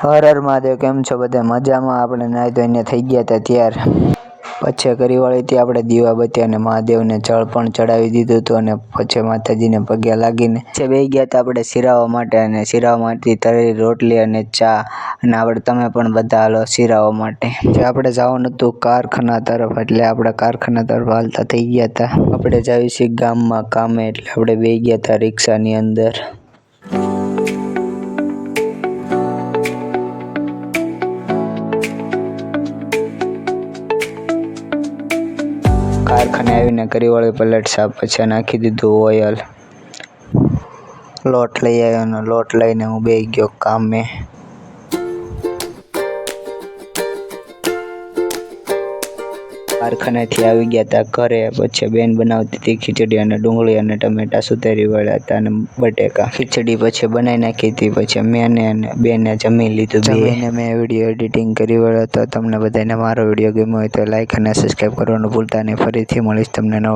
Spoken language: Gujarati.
હર હર મહાદેવ. કેમ છો બધા? મજામાં? આપણે નાહી ધોઈને થઈ ગયા હતા ત્યાર. પછી કરીવાળીથી આપણે દીવાબત્તી અને મહાદેવને જળ પણ ચડાવી દીધું હતું અને પછી માતાજીને પગે લાગીને પછી બેસી ગયા હતા આપણે શિરાવા માટે. અને શિરાવામાંથી તળેલી રોટલી અને ચા, અને આપણે તમે પણ બધા હાલો શિરાવા માટે. જે આપણે જવાનું હતું કારખાના તરફ, એટલે આપણે કારખાના તરફ હાલતા થઈ ગયા હતા. આપણે જાવી છીએ ગામમાં કામે, એટલે આપણે બેસી ગયા હતા રિક્ષાની અંદર. કારખાને આવીને કરીવાળી પલટ સાફ, પછી નાખી દીધું ઓઇલ. લોટ લઈ આવ્યો અને લોટ લઈને હું બેસી ગયો કામે. કારખાનેથી આવી ગયા હતા ઘરે. પછી બેન બનાવતી હતી ખીચડી અને ડુંગળી અને ટમેટા સુધારી વાળ્યા હતા અને બટેકા. ખીચડી પછી બનાવી નાખી હતી. પછી મેં અને બેને જમી લીધું. જમીને મેં વિડીયો એડિટિંગ કરી વાળ્યો હતો. તમને બધાને મારો વિડીયો ગમ્યો હોય તો લાઈક અને સબસ્ક્રાઈબ કરવાનું ભૂલતા નહીં. ફરીથી મળીશ તમને નવો